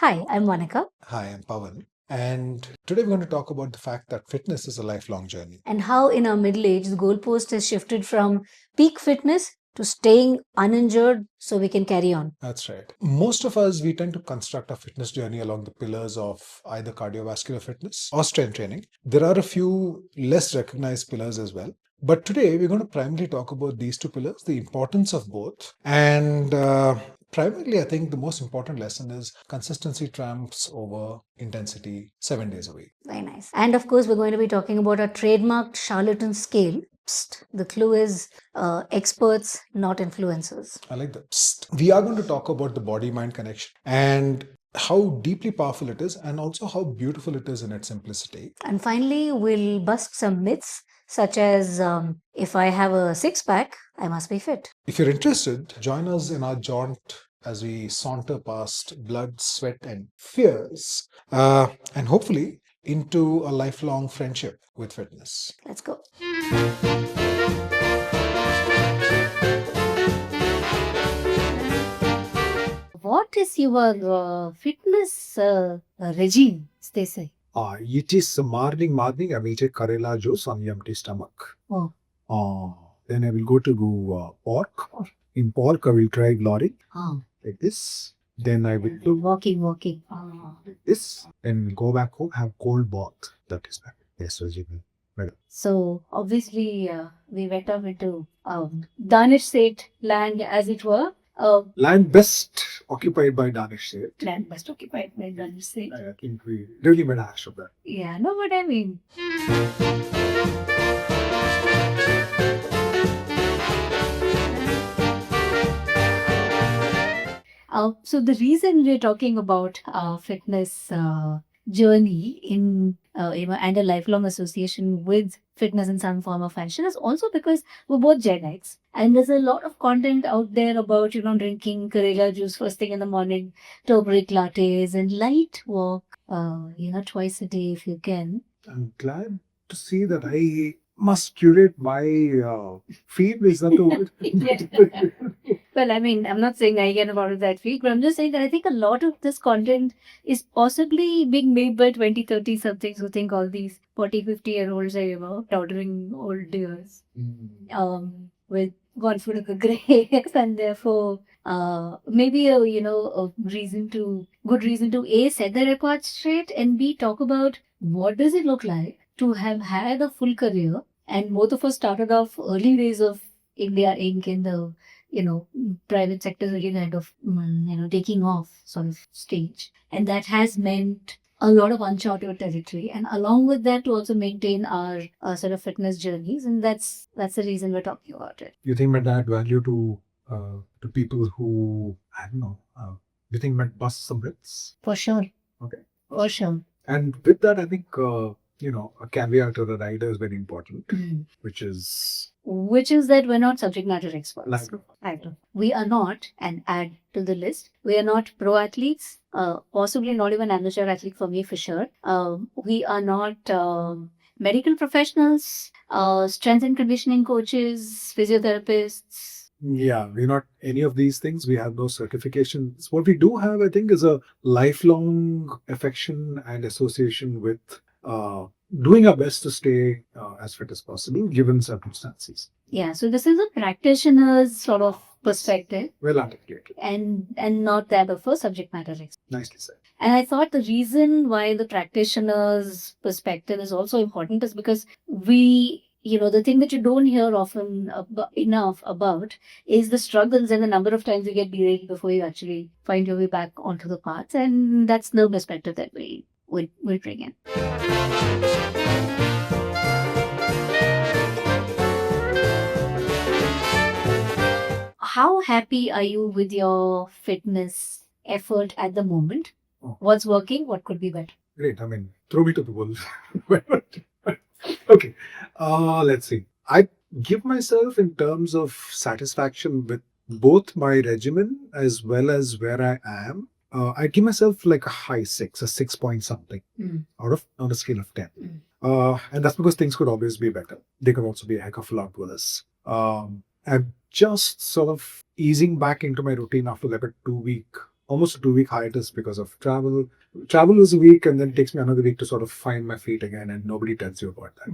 Hi, I'm Monica. Hi, I'm Pawan. And today we're going to talk about the fact that fitness is a lifelong journey. And how in our middle age, the goalpost has shifted from peak fitness to staying uninjured so we can carry on. That's right. Most of us, we tend to construct a fitness journey along the pillars of either cardiovascular fitness or strength training. There are a few less recognized pillars as well. But today we're going to primarily talk about these two pillars, the importance of both, and primarily, I think the most important lesson is consistency trumps over intensity 7 days a week. Very nice. And of course, we're going to be talking about our trademarked charlatan scale. Psst. The clue is experts, not influencers. I like that. Psst. We are going to talk about the body mind connection and how deeply powerful it is, and also how beautiful it is in its simplicity. And finally, we'll bust some myths such as if I have a six pack, I must be fit. If you're interested, join us in our jaunt as we saunter past blood, sweat, and fears, and hopefully into a lifelong friendship with fitness. Let's go. What is your fitness regime, Stacey? It is morning. I will take Karela juice on empty stomach. Then I will go to pork. In pork, I will try glory like this. Then I will do Walking. like this. Then go back home, have cold bath. That is that. Yes, Rajini. So obviously we went off into Danish state land, as it were. Land best occupied by Danish state. Land best occupied by Danish state. I think we really made a hash of that. Yeah, know what I mean. So the reason we're talking about fitness journey in and a lifelong association with fitness in some form or fashion is also because we're both Gen X, and there's a lot of content out there about drinking Karela juice first thing in the morning, turmeric lattes, and light walk twice a day if you can. I'm glad to see that I must curate my feed. Is that the word? Well, I mean, I'm not saying I get about that feed, but I'm just saying that I think a lot of this content is possibly being made by 20, 30 somethings who think all these 40, 50-year-olds are, tottering old dears with one foot of the grave, and therefore maybe a good reason to A, set the record straight, and B, talk about what does it look like to have had a full career. And both of us started off early days of India Inc. in the private sector really kind of taking off sort of stage, and that has meant a lot of uncharted territory, and along with that to also maintain our sort of fitness journeys, and that's the reason we're talking about it. You think might add value to people who, I don't know, you think might bust some myths? For sure. Okay. For sure. And with that, I think a caveat or a rider is very important, which is that we're not subject matter experts. like We are not, and add to the list, we are not pro athletes, possibly not even amateur athlete for me for sure. We are not medical professionals, strength and conditioning coaches, physiotherapists. yeah, we're not any of these things. We have no certifications. What we do have, I think, is a lifelong affection and association with doing our best to stay as fit as possible given circumstances. Yeah, so this is a practitioner's sort of perspective, Well articulated. and not that of a subject matter expert. Nicely said. And I thought the reason why the practitioner's perspective is also important is because we, the thing that you don't hear often enough about is the struggles and the number of times you get derailed before you actually find your way back onto the path. And that's the perspective that we'll bring in. How happy are you with your fitness effort at the moment? Oh. What's working? What could be better? Great. I mean, throw me to the wolves. Okay. Let's see. I give myself in terms of satisfaction with both my regimen as well as where I am. I give myself like a high 6, a 6 point something on a scale of 10. And that's because things could always be better. They could also be a heck of a lot worse. I'm just sort of easing back into my routine after like a 2-week almost a 2 week hiatus because of travel. Travel was a week, and then it takes me another week to sort of find my feet again, and nobody tells you about that.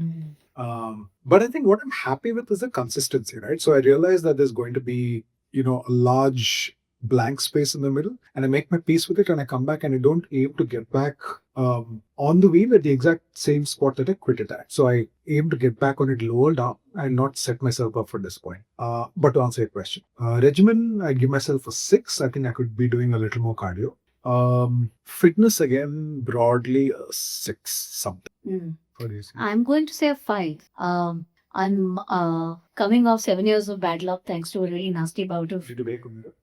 But I think what I'm happy with is the consistency, right? So I realize that there's going to be, a large blank space in the middle, and I make my peace with it, and I come back, and I don't aim to get back on the wheel at the exact same spot that I quit it at. So I aim to get back on it lower down and not set myself up for this point. But to answer your question, regimen, I give myself a 6. I think I could be doing a little more cardio. Fitness, again, broadly a 6 something. What do you say? I'm going to say a 5. I'm coming off 7 years of bad luck thanks to a really nasty bout of Did you make a mirror?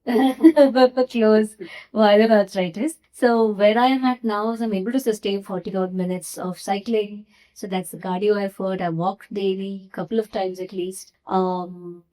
close viral arthritis. So where I am at now is I'm able to sustain 40 odd minutes of cycling. So that's the cardio effort. I walk daily, couple of times at least. 2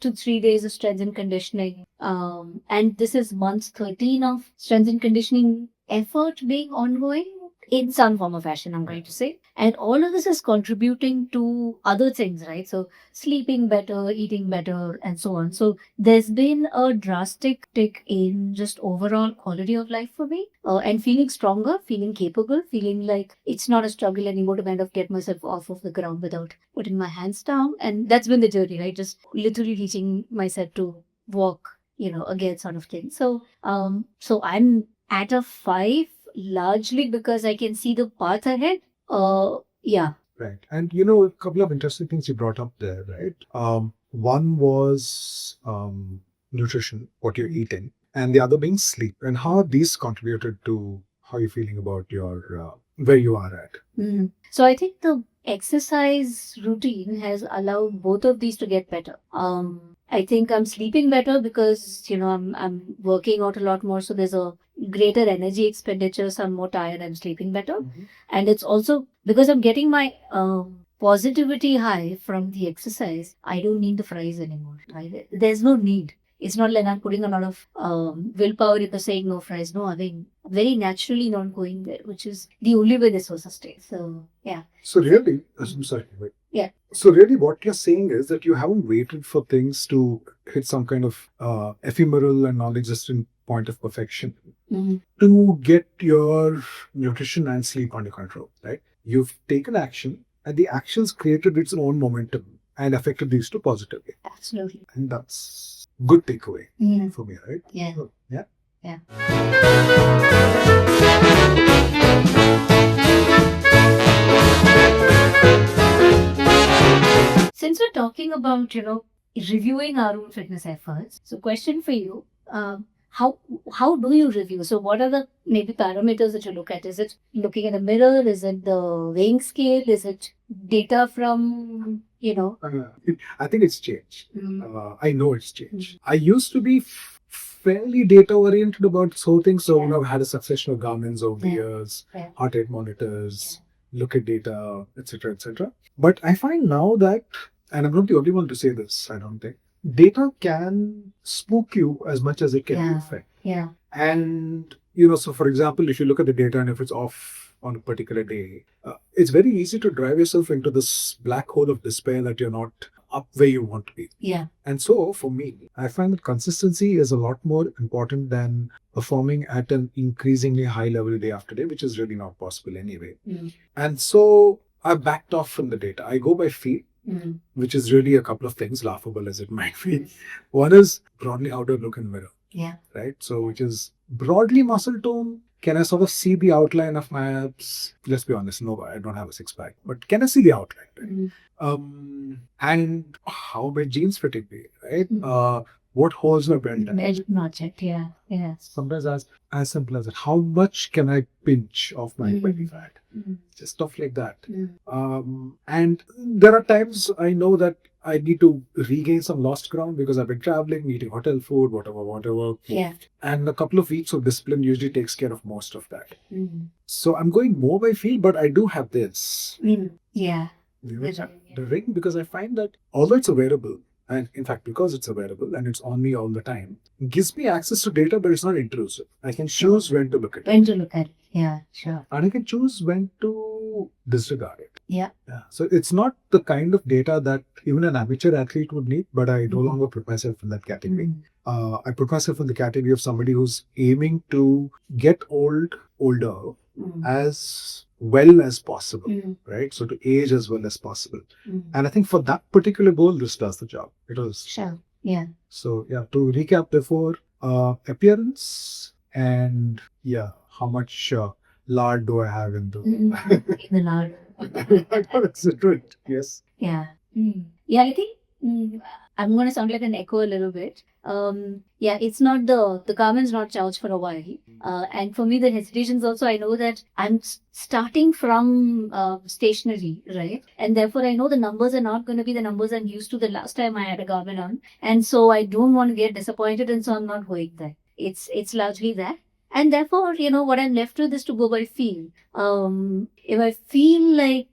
to 3 days of strength and conditioning. And this is month 13 of strength and conditioning effort being ongoing in some form or fashion, I'm going to say. And all of this is contributing to other things, right? So sleeping better, eating better, and so on. So there's been a drastic tick in just overall quality of life for me, and feeling stronger, feeling capable, feeling like it's not a struggle anymore to kind of get myself off of the ground without putting my hands down. And that's been the journey, right? Just literally teaching myself to walk, again, sort of thing. So I'm at a 5 largely because I can see the path ahead. Yeah. Right. And a couple of interesting things you brought up there, right? One was nutrition, what you're eating, and the other being sleep. And how have these contributed to how you're feeling about your where you are at? So I think the exercise routine has allowed both of these to get better. I think I'm sleeping better because I'm working out a lot more, so there's a greater energy expenditure. So I'm more tired. I'm sleeping better, and it's also because I'm getting my positivity high from the exercise. I don't need the fries anymore. Right? There's no need. It's not like I'm putting a lot of willpower into saying no fries. No, I mean, very naturally not going there, which is the only way this will sustain. So, yeah. So really, I'm sorry, wait. Yeah. So really what you're saying is that you haven't waited for things to hit some kind of ephemeral and non-existent point of perfection to get your nutrition and sleep under control, right? You've taken action, and the actions created its own momentum and affected these two positively. Absolutely. And that's good takeaway for me, right? Yeah. So, yeah. Yeah. Since we're talking about, reviewing our own fitness efforts, so question for you, how do you review? So what are the maybe parameters that you look at? Is it looking at a mirror? Is it the weighing scale? Is it data from, I think it's changed. I know it's changed. I used to be fairly data oriented about this whole thing. So, I've had a succession of Garmin's over the years, heart rate monitors, look at data, etc., etc. But I find now that, and I'm not the only one to say this, I don't think, data can spook you as much as it can affect. Yeah. And, so for example, if you look at the data and if it's off on a particular day, it's very easy to drive yourself into this black hole of despair that you're not up where you want to be. Yeah. And so for me, I find that consistency is a lot more important than performing at an increasingly high level day after day, which is really not possible anyway. And so I backed off from the data. I go by feel, which is really a couple of things, laughable as it might be. One is broadly how do I look in the mirror? Yeah. Right? So which is broadly muscle tone. Can I sort of see the outline of my abs? Let's be honest, no, I don't have a six-pack. But can I see the outline? Right? And how my jeans fitting me, right? What holes my belt at? Not yet, yeah. Sometimes as simple as that. How much can I pinch off my belly fat? Just stuff like that. And there are times I know that I need to regain some lost ground because I've been traveling, eating hotel food, whatever. Yeah. And a couple of weeks of discipline usually takes care of most of that. So I'm going more by feel, but I do have this. Yeah. The ring, because I find that although it's a wearable, and in fact, because it's a wearable and it's on me all the time, it gives me access to data, but it's not intrusive. I can choose when to look at it. When to look at it. Yeah, sure. And I can choose when to disregard it. Yeah. So it's not the kind of data that even an amateur athlete would need, but I no longer put myself in that category. I put myself in the category of somebody who's aiming to get older as well as possible, right? So to age as well as possible. And I think for that particular goal, this does the job. It was. Sure. Yeah. So yeah, to recap before, appearance and how much lard do I have in the The lard. That's it. Yes. Yeah. Yeah, I think I'm going to sound like an echo a little bit. Yeah, it's not the garment's not charged for a while. And for me, the hesitations also, I know that I'm starting from stationary, right? And therefore, I know the numbers are not going to be the numbers I'm used to the last time I had a garment on. And so I don't want to get disappointed, and so I'm not going there. It's largely that. And therefore, what I'm left with is to go by feel. If I feel like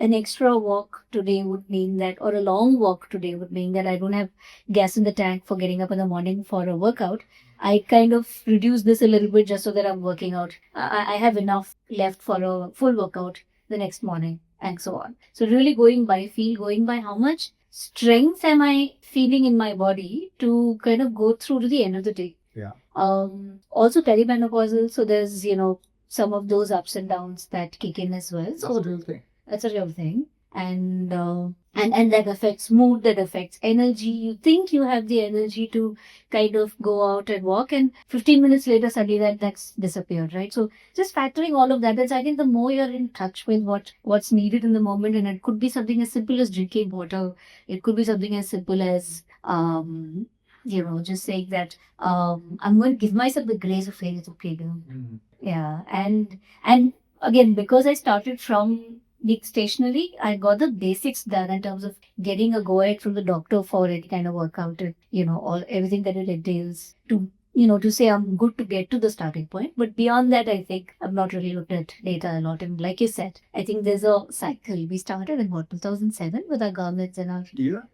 an extra walk today would mean that, or a long walk today would mean that I don't have gas in the tank for getting up in the morning for a workout, I kind of reduce this a little bit just so that I'm working out. I have enough left for a full workout the next morning and so on. So really going by feel, going by how much strength am I feeling in my body to kind of go through to the end of the day. Yeah. Also perimenopausal, so there's, some of those ups and downs that kick in as well. That's So a real thing. that's a real thing. And that affects mood, that affects energy. You think you have the energy to kind of go out and walk, and 15 minutes later, suddenly that's disappeared, right? So just factoring all of that, I think the more you're in touch with what's needed in the moment, and it could be something as simple as drinking water. It could be something as simple as, just saying that I'm going to give myself the grace of saying it's okay, girl. Yeah. And again, because I started from being stationary, I got the basics done in terms of getting a go ahead from the doctor for any kind of workout and, everything that it entails to say I'm good to get to the starting point. But beyond that, I think I've not really looked at data a lot. And like you said, I think there's a cycle. We started in 2007 with our garments and our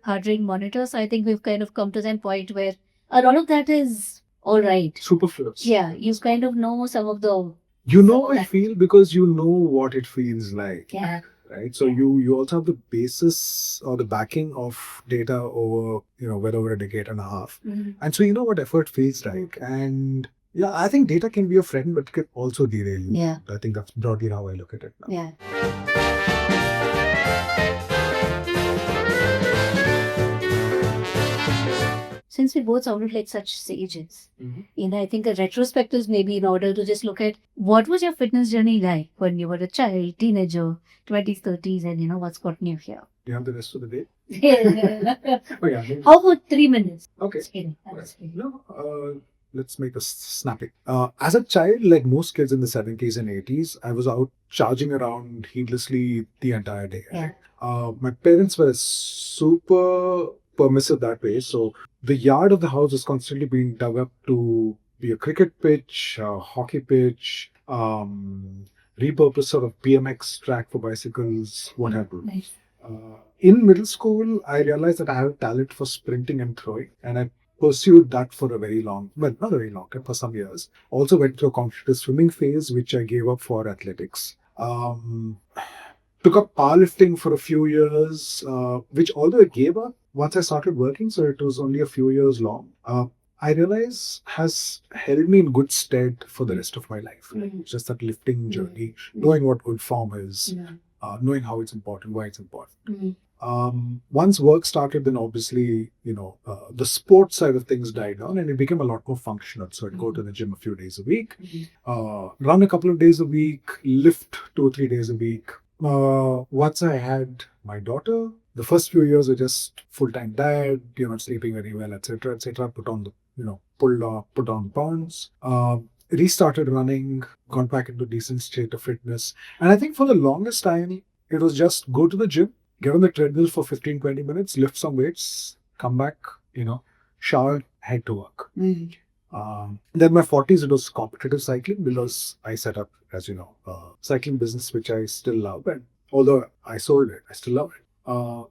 heart rate monitors. So I think we've kind of come to that point where a lot of that is all right. Superfluous. Yeah, you kind of know some of the. I feel because you know what it feels like. Yeah. Right. So you also have the basis or the backing of data over, well over a decade and a half. And so you know what effort feels like. And yeah, I think data can be a friend, but it can also derail you. Yeah. I think that's broadly how I look at it now. Yeah. Since we both sounded like such sages, I think a retrospective is maybe in order to just look at what was your fitness journey like when you were a child, teenager, 20s, 30s, and what's gotten you here. Do you have the rest of the day? Oh, yeah. How about 3 minutes? Okay. That's kidding. No, let's make this snappy. As a child, like most kids in the 70s and 80s, I was out charging around heedlessly the entire day. Yeah. My parents were super permissive that way. So the yard of the house was constantly being dug up to be a cricket pitch, a hockey pitch, repurposed sort of BMX track for bicycles, what have you. Nice. In middle school, I realized that I have a talent for sprinting and throwing, and I pursued that for a very long, well, not a very long time, for some years. Also went through a competitive swimming phase, which I gave up for athletics. Took up powerlifting for a few years, which although I gave up once I started working, so it was only a few years long, I realize has held me in good stead for the rest of my life. Just that lifting journey, knowing what good form is, knowing how it's important, why it's important. Once work started, then obviously, the sports side of things died down and it became a lot more functional. So I'd go to the gym a few days a week, run a couple of days a week, lift 2 or 3 days a week. Once I had my daughter, the first few years were just full-time diet, not sleeping very well, etc., etc. Put on the, put on pounds. Restarted running, gone back into decent state of fitness. And I think for the longest time, it was just go to the gym, get on the treadmill for 15-20 minutes, lift some weights, come back, shower, head to work. Then my 40s, it was competitive cycling because I set up, as you know, a cycling business, which I still love. And although I sold it, I still love it.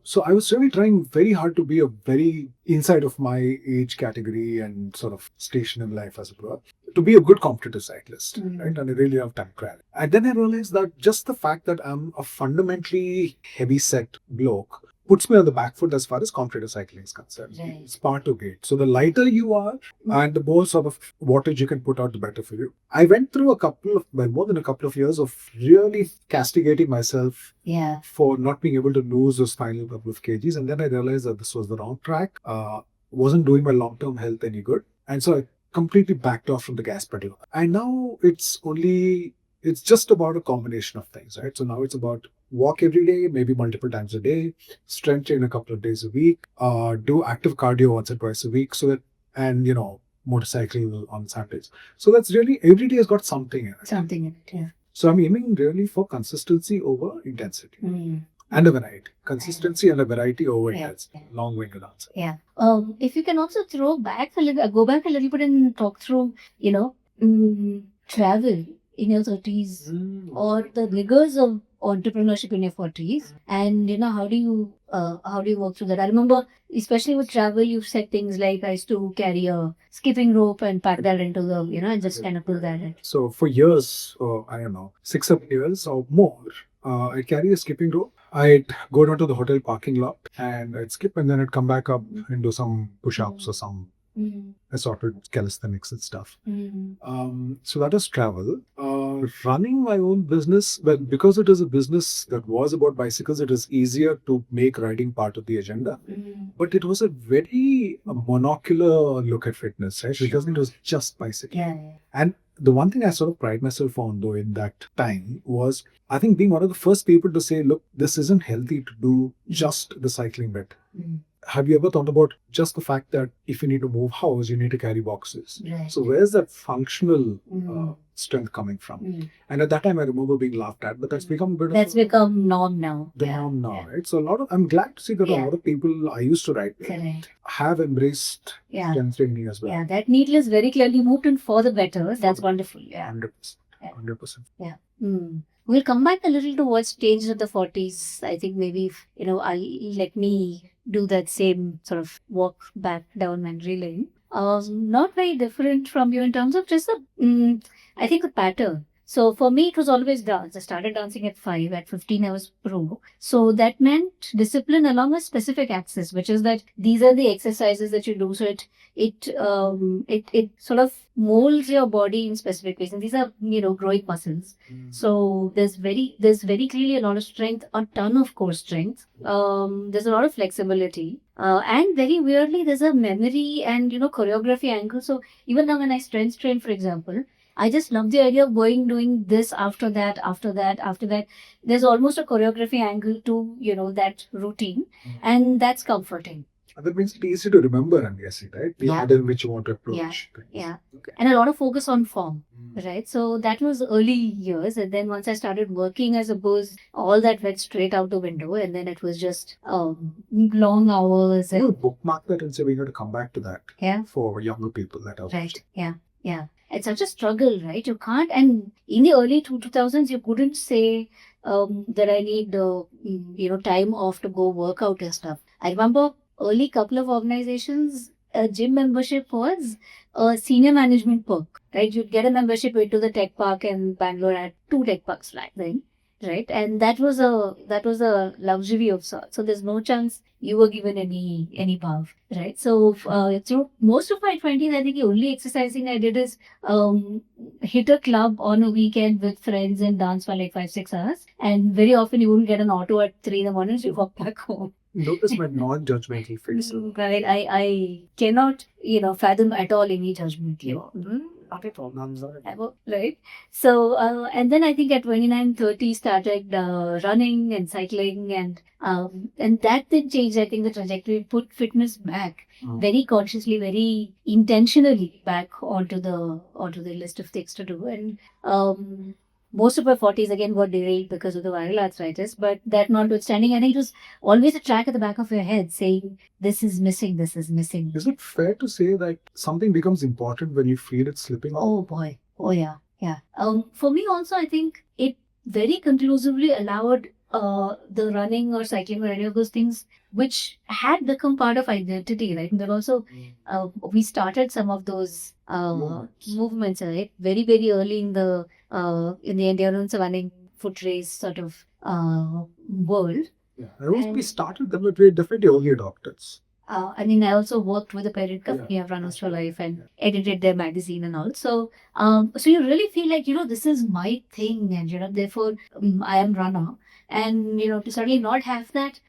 So I was really trying very hard to be a very inside of my age category and sort of station in life, as it were. to be a good competitive cyclist, Mm. right? And I really love time trial. And then I realized that just the fact that I'm a fundamentally heavy set bloke puts me on the back foot as far as competitive cycling is concerned. Right. It's part of it. So the lighter you are and the more sort of wattage you can put out, the better for you. I went through more than a couple of years of really castigating myself Yeah. for not being able to lose those final couple of kgs. And then I realized that this was the wrong track, wasn't doing my long-term health any good. And so I completely backed off from the gas pedal. And now it's just about a combination of things, right? So now it's about walk every day, maybe multiple times a day, strength train a couple of days a week, do active cardio once or twice a week, and motorcycle on Saturdays. So that's really, every day has got something in it. Something in it, yeah. So I'm aiming really for consistency over intensity. Mm. And a variety. Consistency and a variety over Yeah. intensity. Long-winded answer. Yeah. If you can also go back a little bit and talk through, travel in your 30s or the rigors of entrepreneurship in your 40s, and how do you work through that? I remember, especially with travel, you've said things like, I used to carry a skipping rope and pack that into the and just kind of pull that in. So for years, I don't know, 6-7 years or more, I'd carry a skipping rope. I'd go down to the hotel parking lot and I'd skip, and then I'd come back up and do some push-ups or some assorted calisthenics and stuff. So that was travel. Running my own business, well, because it is a business that was about bicycles, it is easier to make riding part of the agenda. But it was a very monocular look at fitness, right? Because it was just bicycling. Yeah. And the one thing I sort of pride myself on, though, in that time was, I think, being one of the first people to say, look, this isn't healthy to do just the cycling bit. Have you ever thought about just the fact that if you need to move house, you need to carry boxes? Right. So where's that functional strength coming from? And at that time, I remember being laughed at, but that's become a bit That's become norm now. the norm now, right? So I'm glad to see that a lot of people I used to ride with Correct. have embraced Yeah. strength training as well. Yeah, that needle is very clearly moved in for the better. That's wonderful. Yeah. 100%. Yeah. 100%. Yeah. We'll come back a little to what's changed in the 40s. I think maybe, let me do that same sort of walk back down memory lane. Not very different from you in terms of just I think the pattern. So for me, it was always dance. I started dancing at 5. At 15, I was pro. So that meant discipline along a specific axis, which is that these are the exercises that you do. So it sort of molds your body in specific ways. And these are, growing muscles. So there's very clearly a lot of strength, a ton of core strength. There's a lot of flexibility. And very weirdly, there's a memory and, choreography angle. So even now when I strength train, for example, I just love the idea of doing this after that. There's almost a choreography angle to, that routine. And that's comforting. And that makes it easy to remember, I'm guessing, right? The Yeah. order in which you want to approach things. Yeah. Okay. And a lot of focus on form, right? So that was early years. And then once I started working, I suppose all that went straight out the window. And then it was just long hours. I And, would bookmark that and say we're going to come back to that yeah. for younger people that are Right. Yeah. It's such a struggle, right? You can't, and in the early 2000s, you couldn't say that I need, time off to go work out and stuff. I remember early couple of organizations, a gym membership was a senior management perk, right? You'd get a membership into the tech park in Bangalore at 2 tech parks back then, right? And that was a luxury of sorts. So there's no chance you were given any buff, right? So through most of my 20s, I think the only exercising I did is hit a club on a weekend with friends and dance for like 5-6 hours. And very often you wouldn't get an auto at 3 in the morning, so you walk back home. Notice my non-judgmental face. Right. I cannot, fathom at all any judgment here. Not at all. None. Right. So, and then I think at 29, 30 started running and cycling, and that did change. I think the trajectory put fitness back very consciously, very intentionally back onto the list of things to do. And most of my 40s again got derailed because of the viral arthritis, but that notwithstanding, I think it was always a track at the back of your head saying, this is missing. Is it fair to say that something becomes important when you feel it slipping off? Oh boy. Oh yeah. For me also, I think it very conclusively allowed the running or cycling or any of those things which had become part of identity, right? And then also we started some of those movements, right? Very, very early in the endurance running foot race sort of world. Yeah. I was we And- started them, but we definitely early adopters. I mean, I also worked with a parent company of Runners for Life and edited their magazine and all. So, so you really feel like, this is my thing, and, therefore I am runner. And, to suddenly not have that,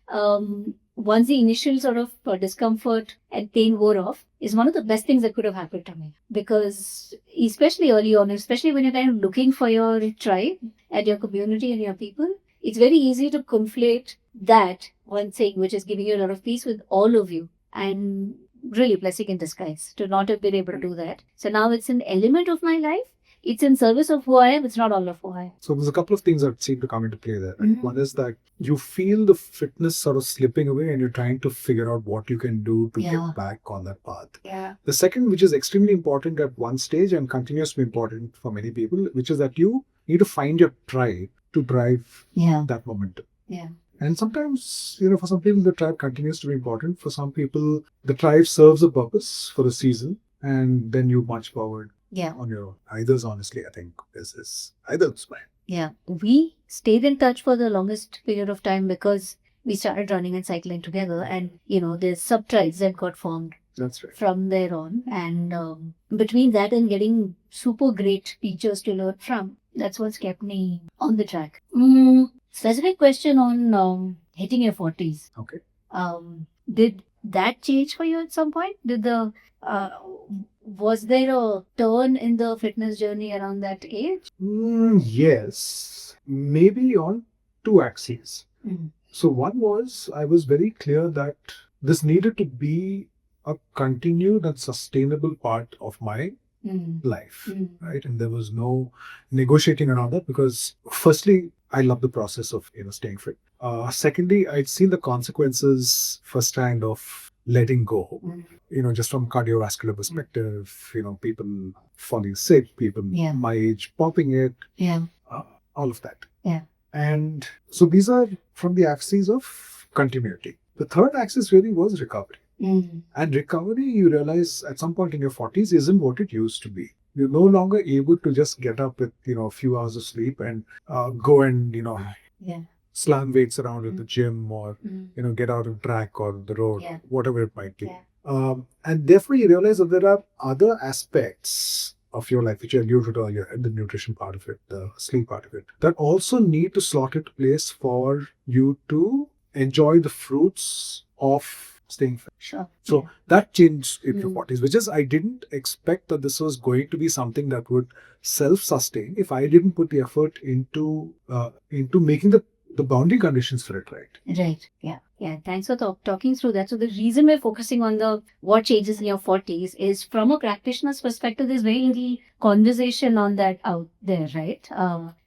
once the initial sort of discomfort and pain wore off, is one of the best things that could have happened to me. Because especially early on, especially when you're kind of looking for your tribe and your community and your people, it's very easy to conflate that one thing which is giving you a lot of peace with all of you, and really blessing in disguise to not have been able to do that. So now it's an element of my life. It's in service of who I am. It's not all of who I am. So there's a couple of things that seem to come into play there. Right? Mhm. One is that you feel the fitness sort of slipping away and you're trying to figure out what you can do to Yeah. get back on that path. Yeah. The second, which is extremely important at one stage and continues to be important for many people, which is that you need to find your tribe to drive Yeah. that momentum. Yeah. And sometimes, for some people, the tribe continues to be important. For some people, the tribe serves a purpose for a season, and then you march forward Yeah. on your own. Either's, honestly, I think, is either's fine. Yeah. We stayed in touch for the longest period of time because we started running and cycling together, and there's sub tribes that got formed That's right. from there on. And between that and getting super great teachers to learn from, that's what's kept me on the track. Specific question on hitting your 40s. Okay. Did that change for you at some point? Was there a turn in the fitness journey around that age? Yes, maybe on two axes. Mm. So one was, I was very clear that this needed to be a continued and sustainable part of my life, right? And there was no negotiating around that because, firstly, I love the process of staying fit. Secondly, I'd seen the consequences firsthand of letting go. Just from cardiovascular perspective, people falling sick, people Yeah. my age popping it, Yeah. all of that. Yeah. And so these are from the axes of continuity. The third axis really was recovery. And recovery, you realize at some point in your 40s, isn't what it used to be. You're no longer able to just get up with a few hours of sleep and go and Yeah. slam weights around at the gym or Mm. get out of track or the road, Yeah. whatever it might be. Yeah. And therefore, you realize that there are other aspects of your life, which you alluded to earlier, the nutrition part of it, the sleep part of it, that also need to slot into place for you to enjoy the fruits of staying fit. Sure. So that changed in your Mm. 40s, which is I didn't expect that this was going to be something that would self-sustain if I didn't put the effort into making the boundary conditions for it right. Right. Yeah. Yeah. Thanks for talking through that. So the reason we're focusing on the what changes in your 40s is from a practitioner's perspective, there's very little conversation on that out there, right?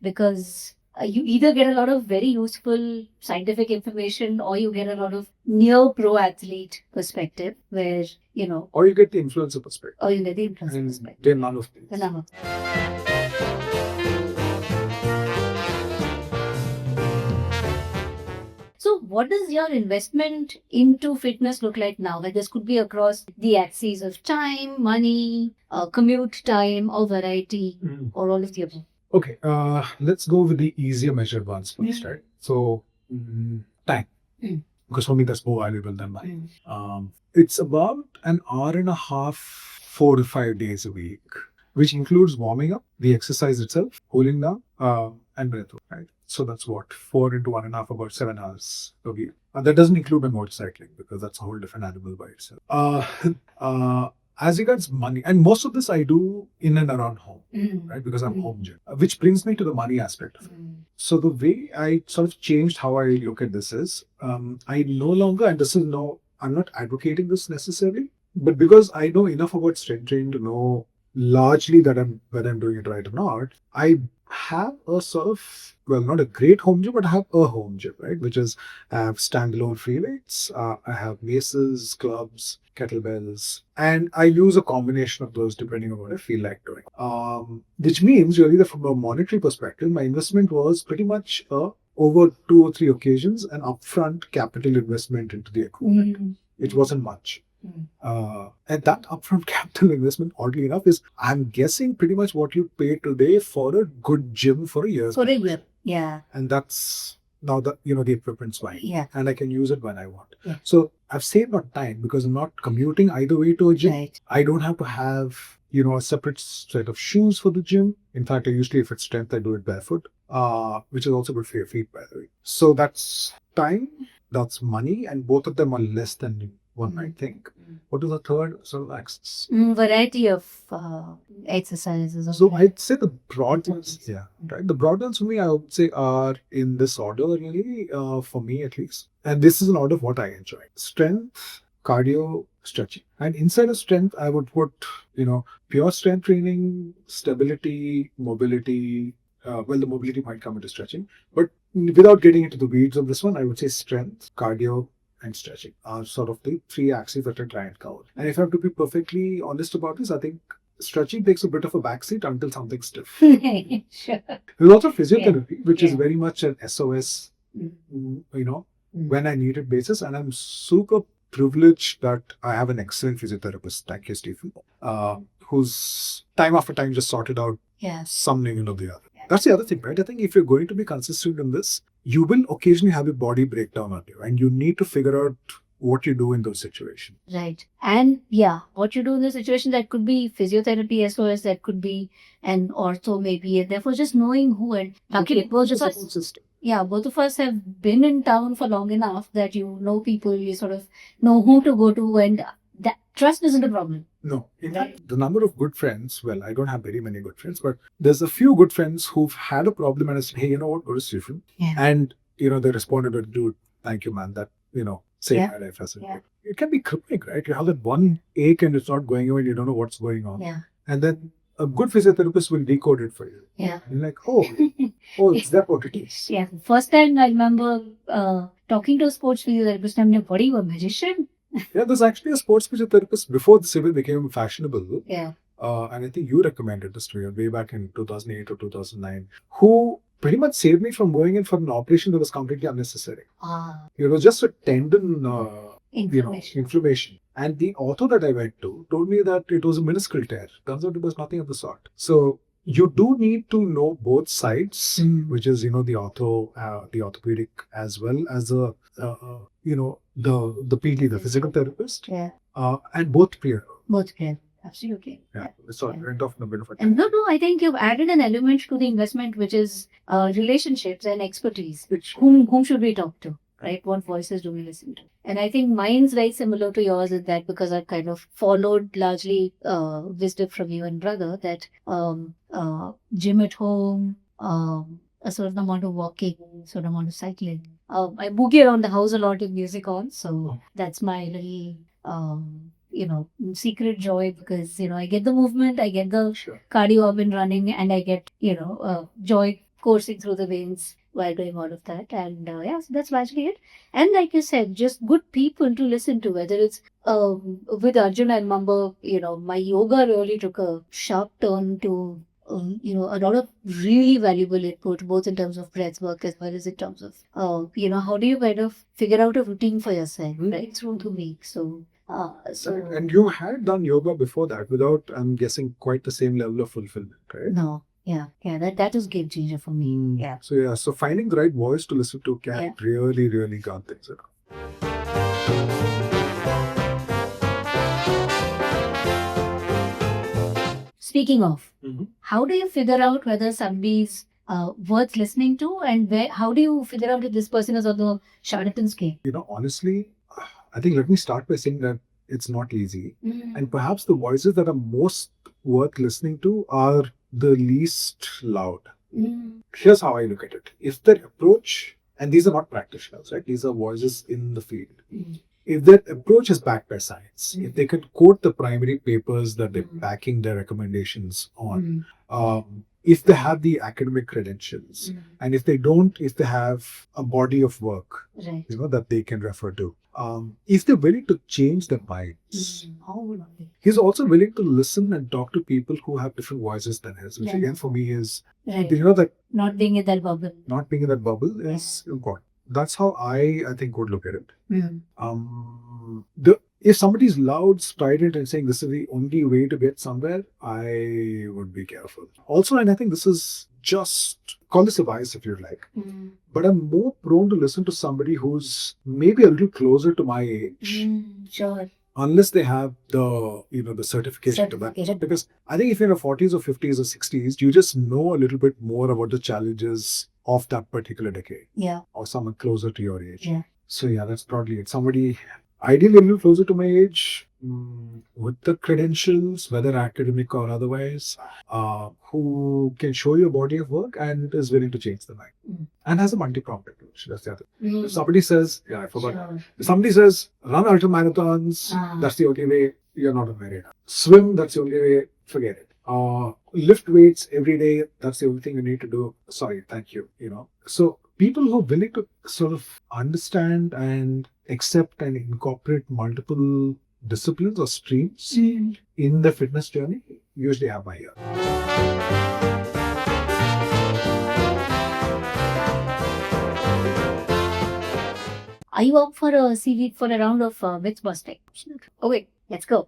Because you either get a lot of very useful scientific information or you get a lot of near pro athlete perspective where, Or you get the influencer perspective. or you get the influencer And perspective. they're none of these. The number. So what does your investment into fitness look like now? Like this could be across the axes of time, money, commute time, or variety, or all of the above. Okay, let's go with the easier measured ones first, right? So, time. Mm. Because for me, that's more valuable than mine. Mm. It's about an hour and a half, 4 to 5 days a week, which includes warming up, the exercise itself, cooling down, and breath work, right? So that's what, 4 into 1.5, about 7 hours a week. That doesn't include my motorcycling because that's a whole different animal by itself. As regards money, and most of this I do in and around home, right? Because I'm home gym, which brings me to the money aspect of it. So the way I sort of changed how I look at this is, I no longer, and this is I'm not advocating this necessarily, but because I know enough about strength training to know largely that whether I'm doing it right or not, I have a sort of, well, not a great home gym, but I have a home gym, right? Which is, I have standalone free weights, I have maces, clubs, kettlebells, and I use a combination of those depending on what I feel like doing. Which means really that from a monetary perspective, my investment was pretty much a over 2 or 3 occasions an upfront capital investment into the equipment. It wasn't much. And that upfront capital investment, oddly enough, is, I'm guessing, pretty much what you pay today for a good gym for a year. For a year. Yeah. And that's now that, the equipment's fine. Yeah. And I can use it when I want. Yeah. So I've saved on time because I'm not commuting either way to a gym. Right. I don't have to have, a separate set of shoes for the gym. In fact, I usually, if it's strength, I do it barefoot, which is also good for your feet, by the way. So that's time, that's money, and both of them are less than one might think. What is the third? So access. Variety of exercises. So I'd say the broad ones, right? The broad ones for me, I would say, are in this order, really, for me at least. And this is an order of what I enjoy: strength, cardio, stretching. And inside of strength, I would put, pure strength training, stability, mobility. Well, the mobility might come into stretching, but without getting into the weeds of this one, I would say strength, cardio, and stretching are sort of the 3 axes that I try and cover. And if I have to be perfectly honest about this, I think stretching takes a bit of a backseat until something's stiff. Sure. There's also physiotherapy, which is very much an SOS, when I need it basis. And I'm super privileged that I have an excellent physiotherapist, thank you, Stephen, who's time after time just sorted out something or the other. That's the other thing, right? I think if you're going to be consistent in this, you will occasionally have a body breakdown on you, and you need to figure out what you do in those situations. Right. And what you do in the situation, that could be physiotherapy, SOS, that could be an ortho maybe, and therefore just knowing who. And luckily, both of us have been in town for long enough that you know people, you sort of know who to go to, and that trust isn't a problem. No. In fact, the number of good friends, well, I don't have very many good friends, but there's a few good friends who've had a problem and I said, hey, you know what, go to Stephen. Yeah. And, they responded with, dude, thank you, man. That, saved my life. It can be crippling, right? You have that one ache and it's not going away and you don't know what's going on. Yeah. And then a good physiotherapist will decode it for you. Yeah. And you're like, oh, is that what it is? Yeah. First time I remember talking to a sports physiotherapist, I'm like, what are you, a magician? Yeah, there's actually a sports physiotherapist before the civil became fashionable. Yeah. And I think you recommended this to me way back in 2008 or 2009, who pretty much saved me from going in for an operation that was completely unnecessary. It was just a tendon inflammation. And the ortho that I went to told me that it was a minuscule tear. Turns out it was nothing of the sort. So you do need to know both sides, which is, the ortho, the orthopedic, as well as the PT, the physical therapist. Yeah. And both clear. Both clear. Absolutely. Yeah. So I went off in a bit of a And no, I think you've added an element to the investment, which is relationships and expertise. Whom should we talk to? Right? What voices do we listen to? And I think mine's very similar to yours in that, because I've kind of followed largely wisdom from you and brother, that gym at home, a certain amount of walking, a certain amount of cycling. I boogie around the house a lot with music on, so that's my little secret joy, because I get the movement, I get the cardio up and running, and I get joy coursing through the veins while doing all of that. And so that's largely it. And like you said, just good people to listen to, whether it's with Arjun. I remember my yoga really took a sharp turn to a lot of really valuable input, both in terms of breath work as well as in terms of how do you kind of figure out a routine for yourself right through the week. So and you had done yoga before that without, I'm guessing, quite the same level of fulfillment, right? No. Yeah, that is game changer for me. Yeah. So finding the right voice to listen to can really, really gun things around. Speaking of, how do you figure out whether somebody's worth listening to, and how do you figure out if this person is on the charlatan scale? Honestly, I think let me start by saying that it's not easy. And perhaps the voices that are most worth listening to are the least loud. Here's how I look at it. If their approach, and these are not practitioners, right? These are voices in the field. If their approach is backed by science, if they can quote the primary papers that they're backing their recommendations on, if they have the academic credentials, and if they don't, if they have a body of work, that they can refer to. if they're willing to change their minds, How lovely. he's also willing to listen and talk to people who have different voices than his, which Yeah. again for me is, Right. you know, that Not being in that bubble. not being in that bubble is important. That's how I think would look at it. If somebody's loud, strident, and saying this is the only way to get somewhere, I would be careful. Also, and I think this is just, call this a bias if you like, but I'm more prone to listen to somebody who's maybe a little closer to my age, Sure. unless they have the the certification to Certification. that. Because I think if you're in your 40s or 50s or 60s, you just know a little bit more about the challenges of that particular decade, Yeah. or someone closer to your age. Yeah. So yeah, that's probably it. Somebody ideally a little closer to my age, with the credentials, whether academic or otherwise, who can show you a body of work and is willing to change the mind, and has a multi-pronged approach. That's the other. If somebody says, I forgot. Sure. If somebody says, run ultramarathons, that's the only way, you're not a married. Swim, that's the only way, forget it. Lift weights every day, that's the only thing you need to do. Sorry, thank you. So people who are willing to sort of understand and accept and incorporate multiple disciplines or streams in the fitness journey usually have my ear. Are you up for a round of myth busting? Okay, let's go.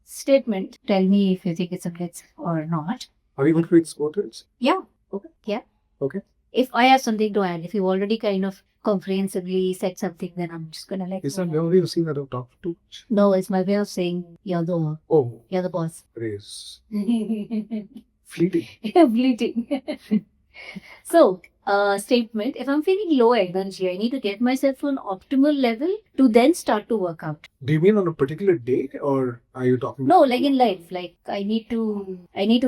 Statement. Tell me if you think it's a myth or not. Are we going to read sports? Yeah. Okay. Yeah. Okay. If I have something to add, if you already kind of comprehensively said something, then I'm just gonna let Is you that know. the way you've seen that I've talked too much? No, it's my way of saying you're the boss. Raise. Fleeting. Fleeting. So, statement. If I'm feeling low energy, I need to get myself to an optimal level to then start to work out. Do you mean on a particular day, or are you talking? No, like in life. Like I need to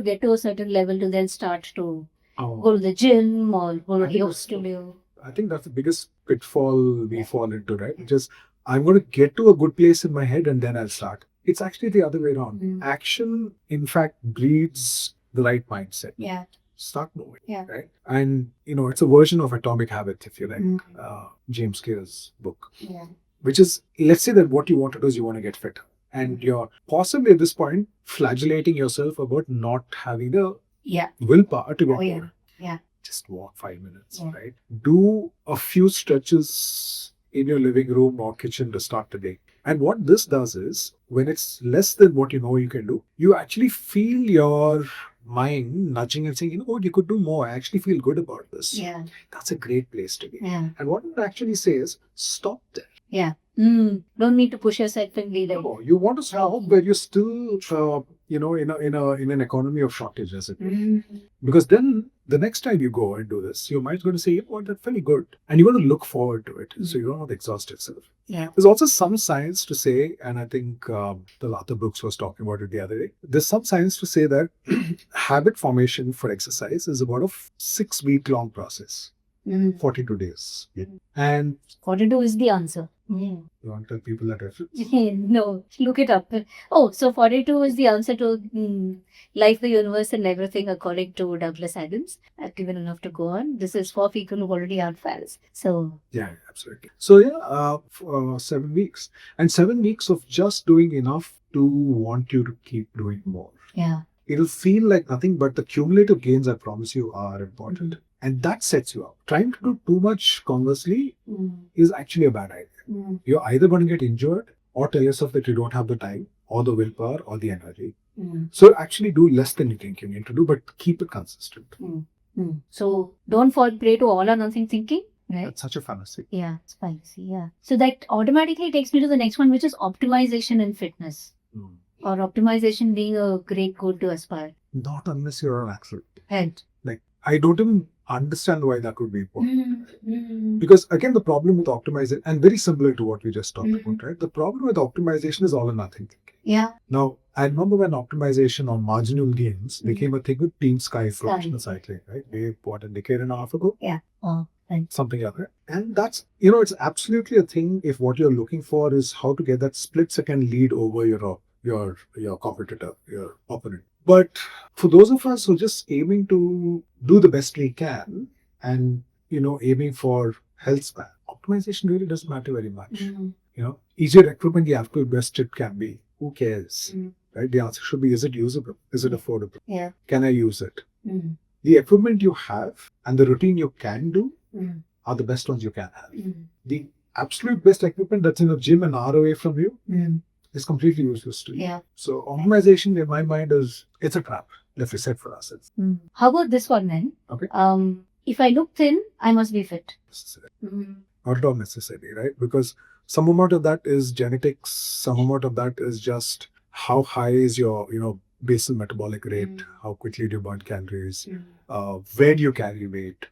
get to a certain level to then start to go to the gym or go to the yoga studio. I think that's the biggest pitfall we fall into, right? Just, I'm going to get to a good place in my head and then I'll start. It's actually the other way around. Action, in fact, breeds the right mindset. Yeah. Start moving, Yeah. right? And, it's a version of Atomic Habit, if you like, James Clear's book, Yeah. which is, let's say that what you want to do is you want to get fitter. And you're possibly at this point flagellating yourself about not having the willpower to go forward. Yeah. Just walk 5 minutes, Yeah. right? Do a few stretches in your living room or kitchen to start the day. And what this does is, when it's less than what you know you can do, you actually feel your mind nudging and saying, you could do more. I actually feel good about this. Yeah. That's a great place to be. Yeah. And what it actually says, stop there. Yeah. Don't need to push yourself and be there. No, you want to stop where you're still, in an economy of shortages. Because then the next time you go and do this, your mind's going to say, that's very good. And you want to look forward to it. So you don't have to exhaust yourself. Yeah. There's also some science to say, and I think the Lata Brooks was talking about it the other day. There's some science to say that habit formation for exercise is about a 6-week-long process. 42 days. And 42 is the answer. you want to tell people that reference? No, look it up. Oh, so 42 is the answer to life, the universe, and everything according to Douglas Adams. I've given enough to go on. This is for people who already are fans. So Yeah, absolutely. So 7 weeks. And 7 weeks of just doing enough to want you to keep doing more. yeah. It'll feel like nothing, but the cumulative gains, I promise you, are important. And that sets you up. Trying to do too much, conversely, is actually a bad idea. You're either going to get injured or tell yourself that you don't have the time or the willpower or the energy. So actually do less than you think you need to do, but keep it consistent. So don't fall prey to all or nothing thinking. Right? That's such a fallacy. Yeah, spicy. Yeah. So that automatically takes me to the next one, which is optimization in fitness, or optimization being a great goal to aspire. Not unless you're an athlete. Right. Like, I don't even understand why that would be important. Because again, the problem with optimization, and very similar to what we just talked about, right? The problem with optimization is all or nothing thinking. Yeah. Now, I remember when optimization on marginal gains became a thing with Team Sky professional cycling, right? A decade and a half ago? Yeah. Right. Something like that. And that's, it's absolutely a thing if what you're looking for is how to get that split second lead over your competitor, your opponent. But for those of us who are just aiming to do the best we can and, aiming for health span, optimization really doesn't matter very much. Mm. Is your equipment the absolute best it can be? Who cares? Mm. Right? The answer should be, is it usable? Is it Yeah. affordable? Yeah. Can I use it? Mm. The equipment you have and the routine you can do Mm. are the best ones you can have. Mm. The absolute best equipment that's in a gym an hour away from you Mm. is completely useless to you. Yeah. So optimization in my mind it's a trap that we set for ourselves. Mm. How about this one then? Okay. If I look thin, I must be fit. Necessary. Mm. Not at all necessary, right? Because some amount of that is genetics, some amount of that is just how high is your, basal metabolic rate, Mm. how quickly do you burn calories, Mm. where do you carry weight.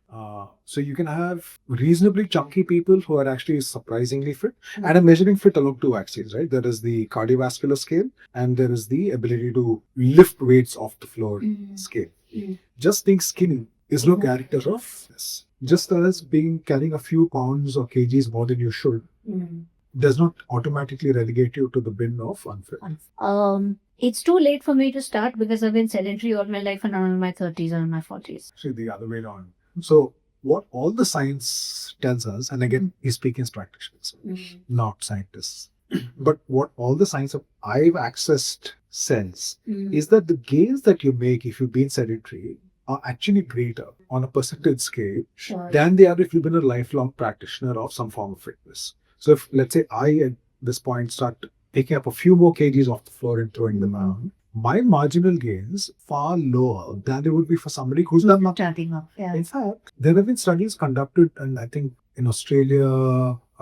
So you can have reasonably chunky people who are actually surprisingly fit. Mm. And I'm measuring fit along two axes, right? There is the cardiovascular scale and there is the ability to lift weights off the floor Mm. scale. Mm. Just being skinny is no Mm. character of this. Just as carrying a few pounds or kgs more than you should Mm. does not automatically relegate you to the bin of unfit. It's too late for me to start because I've been sedentary all my life and I'm in my 30s or in my 40s. Actually, the other way around. So, what all the science tells us, and again, we speak as practitioners, Mm. not scientists, but what all the science of I've accessed says Mm. is that the gains that you make if you've been sedentary are actually greater on a percentage scale Sure. than they are if you've been a lifelong practitioner of some form of fitness. So if, let's say, I at this point start picking up a few more kgs off the floor and throwing them out, my marginal gains far lower than they would be for somebody who's done nothing. Starting off. Yeah. In fact, there have been studies conducted, and I think in Australia,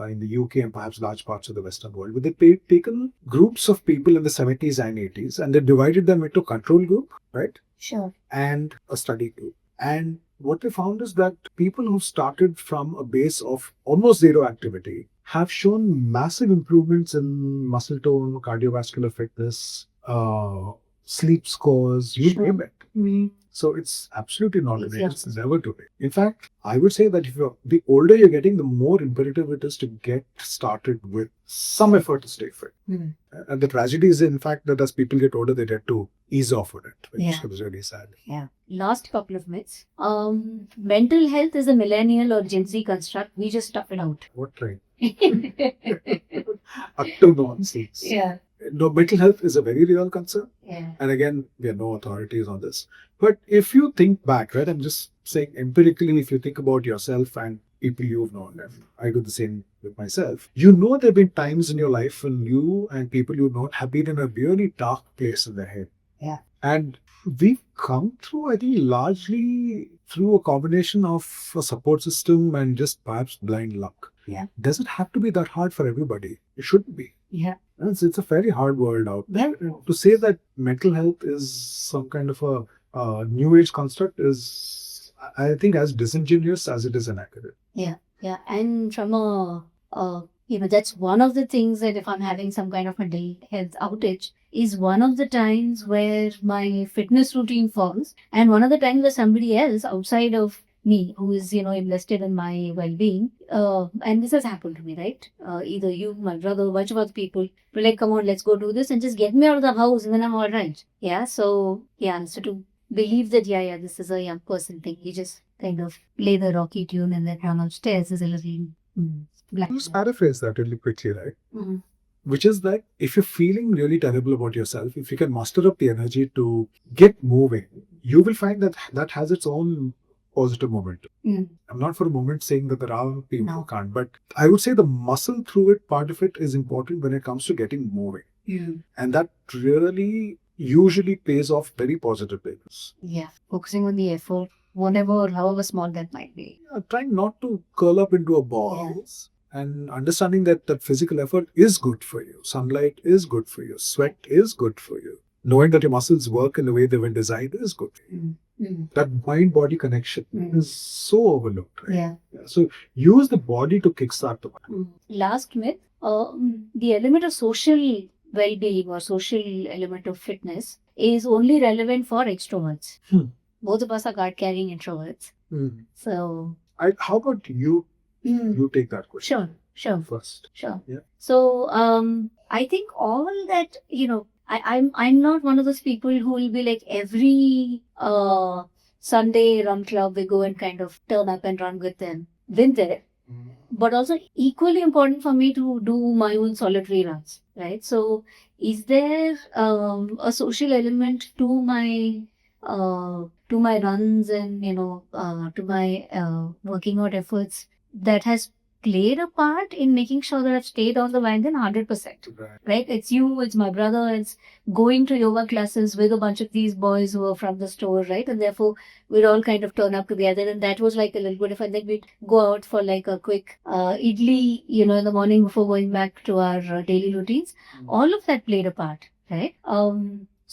in the UK, and perhaps large parts of the Western world, where they've taken groups of people in the 70s and 80s and they divided them into a control group, right? Sure. And a study group. And what they found is that people who started from a base of almost zero activity have shown massive improvements in muscle tone, cardiovascular fitness, sleep scores, you Sure. name it. Mm. So it's absolutely not Yes, late. yes. It's never too late. In fact, I would say that the older you're getting, the more imperative it is to get started with some effort to stay fit. Mm. And the tragedy is, in fact, that as people get older, they tend to ease off on it, which Yeah. is really sad. Yeah. Last couple of myths. Mental health is a millennial or Gen Z construct. We just stuff it out. What right? Utter nonsense. Yeah. No, mental health is a very real concern. Yeah. And again, we are no authorities on this. But if you think back, right, I'm just saying empirically, if you think about yourself and people you've known, and I do the same with myself, you know there have been times in your life when you and people you know have been in a really dark place in their head. Yeah. And we've come through, I think, largely through a combination of a support system and just perhaps blind luck. Yeah. Does it have to be that hard for everybody? It shouldn't be. Yeah. It's a very hard world out there. Yeah. To say that mental health is some kind of a new age construct is, I think, as disingenuous as it is inaccurate. Yeah. And from that's one of the things that if I'm having some kind of mental health outage is one of the times where my fitness routine falls and one of the times where somebody else outside of me who is, invested in my well-being, and this has happened to me, right? Either you, my brother, a bunch of other people were like, come on, let's go do this and just get me out of the house and then I'm all right. Yeah. So to believe that, this is a young person thing. You just kind of play the rocky tune and then run upstairs is a little black. Let's paraphrase that really quickly, right? Mm-hmm. Which is that if you're feeling really terrible about yourself, if you can muster up the energy to get moving, you will find that that has its own positive momentum. Mm. I'm not for a moment saying that there are people No. who can't, but I would say the muscle through it, part of it is important when it comes to getting moving. Mm. And that really usually pays off very positive dividends. Yeah. Focusing on the effort, whatever or however small that might be. Trying not to curl up into a ball and understanding that physical effort is good for you. Sunlight is good for you. Sweat is good for you. Knowing that your muscles work in the way they were designed is good for you. Mm. Mm. That mind-body connection is so overlooked. Right? Yeah. So use the body to kickstart the mind. Last myth, the element of social well-being or social element of fitness is only relevant for extroverts. Both of us are card-carrying introverts. So... How about you? You take that question. Sure. First. Sure. Yeah. So, I think all that, I'm not one of those people who will be like every Sunday run club, we go and kind of turn up and run with them. Been there. but also equally important for me to do my own solitary runs, right? So is there a social element to my runs and to my working out efforts that has played a part in making sure that I've stayed on the wagon 100%? Right? It's you, it's my brother, it's going to yoga classes with a bunch of these boys who are from the store, right? And therefore we'd all kind of turn up together, and that was like a little bit of fun. Then we'd go out for like a quick idli, in the morning before going back to our daily routines. All of that played a part, right?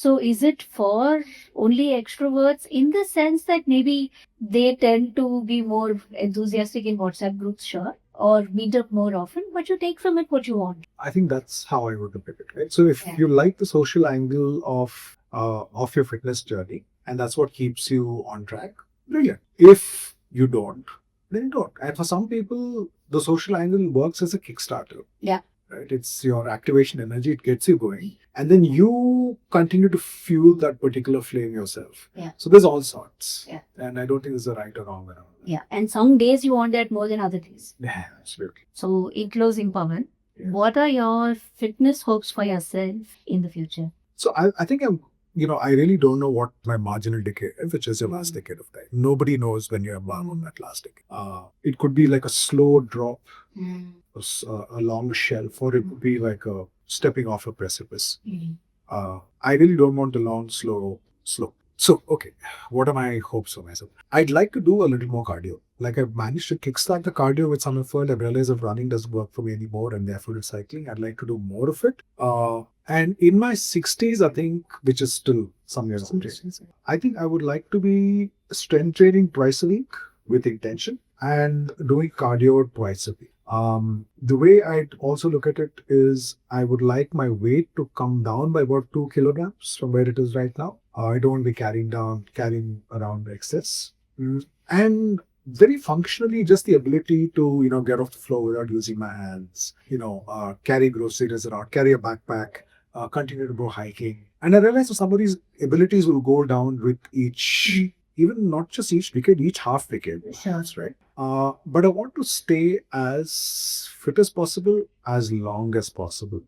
So is it for only extroverts in the sense that maybe they tend to be more enthusiastic in WhatsApp groups, sure, or meet up more often, but you take from it what you want? I think that's how I would look at it, right? So if Yeah. you like the social angle of your fitness journey, and that's what keeps you on track, brilliant. If you don't, then you don't. And for some people, the social angle works as a Kickstarter. Yeah. Right? It's your activation energy, it gets you going. And then you continue to fuel that particular flame yourself. Yeah. So there's all sorts. Yeah. And I don't think there's a right or wrong around that. Yeah. And some days you want that more than other days. Yeah, absolutely. So in closing, Pawan, Yeah. what are your fitness hopes for yourself in the future? So I think I really don't know what my marginal decade is, which is your last decade of time. Nobody knows when you're on that last decade. It could be like a slow drop, a long shelf, or it could be like a stepping off a precipice. I really don't want a long, slow slope. So, okay, what are my hopes for myself? I'd like to do a little more cardio. Like I've managed to kickstart the cardio with some effort. I've realized that running doesn't work for me anymore, and therefore it's cycling. I'd like to do more of it. And in my 60s, I think, which is still some years away, I think I would like to be strength training twice a week with intention and doing cardio twice a week. The way I'd also look at it is I would like my weight to come down by about 2 kilograms from where it is right now. I don't want to be carrying around excess. And very functionally, just the ability to, get off the floor without using my hands, carry groceries around, carry a backpack, continue to go hiking. And I realized that some of these abilities will go down with each, even not just each decade, each half decade. Sure. That's right. But I want to stay as fit as possible, as long as possible.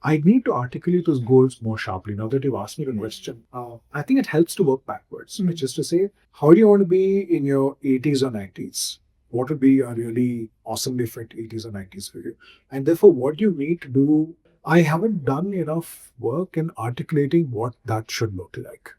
I need to articulate those goals more sharply now that you've asked me the question. I think it helps to work backwards, which is to say, how do you want to be in your 80s or 90s? What would be a really awesomely fit 80s or 90s for you? And therefore, what you need to do, I haven't done enough work in articulating what that should look like.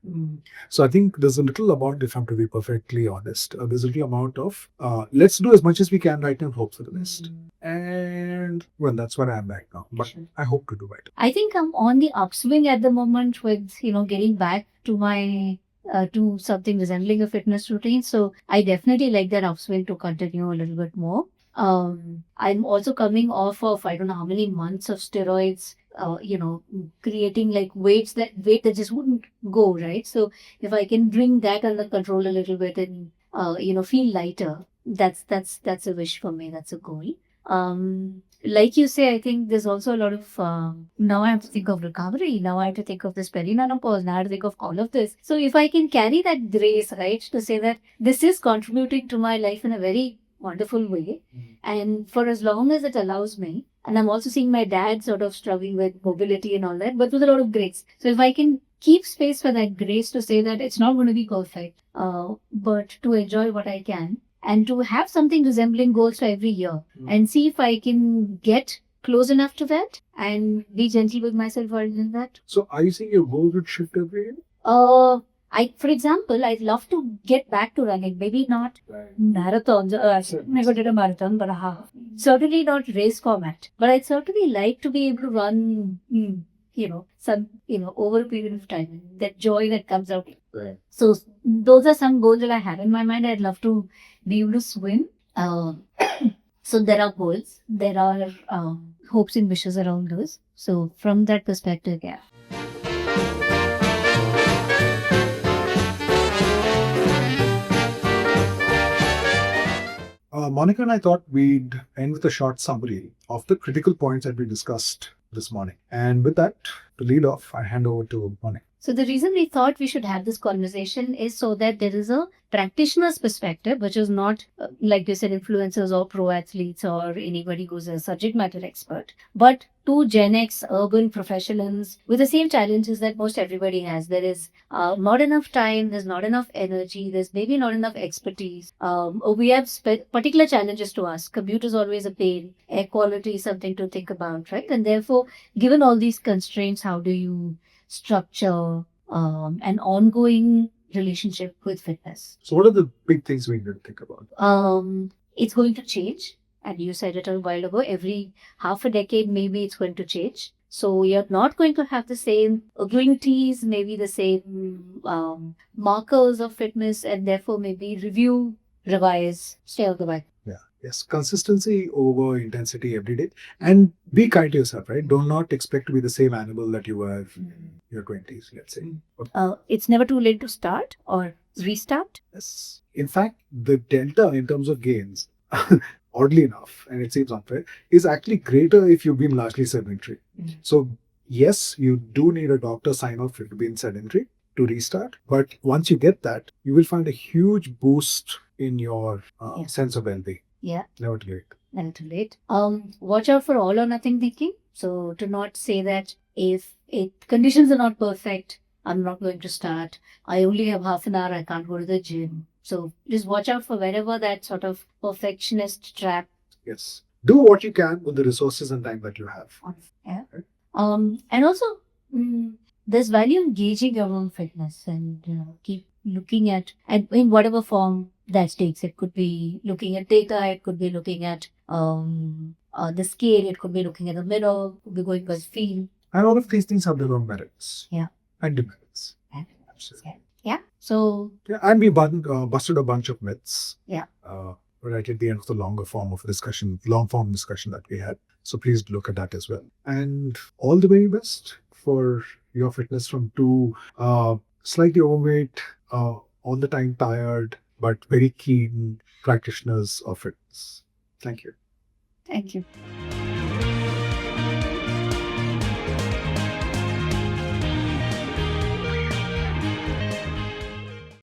So I think there's a little amount, if I'm to be perfectly honest, there's a little amount of let's do as much as we can right now and hope for the best. And well, that's where I am right now. But I hope to do better. I think I'm on the upswing at the moment with, getting back to my to something resembling a fitness routine. So I definitely like that upswing to continue a little bit more. I'm also coming off of I don't know how many months of steroids, creating like weight that just wouldn't go, right? So if I can bring that under control a little bit and feel lighter, that's a wish for me. That's a goal. Like you say, I think there's also a lot of now I have to think of recovery. Now I have to think of this perimenopause. Now I have to think of all of this. So if I can carry that grace, right, to say that this is contributing to my life in a very wonderful way, and for as long as it allows me, and I'm also seeing my dad sort of struggling with mobility and all that, but with a lot of grace. So if I can keep space for that grace to say that it's not going to be perfect, but to enjoy what I can, and to have something resembling goals for every year, and see if I can get close enough to that and be gentle with myself while doing that. So are you saying your goals would shift every year? For example, I'd love to get back to running. Maybe not marathons. I never did a marathon, but certainly not race format. But I'd certainly like to be able to run, over a period of time. That joy that comes out. Right. So those are some goals that I have in my mind. I'd love to be able to swim. So there are goals. There are hopes and wishes around those. So from that perspective, yeah. Monica and I thought we'd end with a short summary of the critical points that we discussed this morning. And with that, to lead off, I hand over to Moni. So the reason we thought we should have this conversation is so that there is a practitioner's perspective, which is not like you said, influencers or pro athletes or anybody who's a subject matter expert, but two Gen X urban professionals with the same challenges that most everybody has. There is not enough time, there's not enough energy, there's maybe not enough expertise. We have particular challenges to us. Commute is always a pain. Air quality is something to think about, right? And therefore, given all these constraints, how do you structure an ongoing relationship with fitness? So, what are the big things we need to think about? It's going to change. And you said it a while ago, every half a decade, maybe it's going to change. So you're not going to have the same abilities, maybe the same markers of fitness, and therefore maybe review, revise, stay on the way. Yeah. Yes. Consistency over intensity every day. And be kind to yourself, right? Do not expect to be the same animal that you were in your 20s, let's say. It's never too late to start or restart. Yes. In fact, the delta in terms of gains, oddly enough, and it seems unfair, is actually greater if you've been largely sedentary. So, yes, you do need a doctor sign off if you've been sedentary to restart. But once you get that, you will find a huge boost in your sense of well-being. Yeah. Never too late. Never too late. Watch out for all or nothing thinking. So to not say that if conditions are not perfect, I'm not going to start. I only have half an hour, I can't go to the gym. So just watch out for wherever that sort of perfectionist trap. Yes. Do what you can with the resources and time that you have. Yeah. And also, there's value in gauging your own fitness and keep looking at, and in whatever form that takes. It could be looking at data, it could be looking at the scale, it could be looking at the mirror, it could be going by feel. And all of these things have their own merits. Yeah. And demerits. Absolutely. Yeah. So. Yeah, and we busted a bunch of myths. Yeah. Right at the end of the long form discussion that we had. So please look at that as well. And all the very best for your fitness from two slightly overweight, all the time tired, but very keen practitioners of fitness. Thank you. Thank you.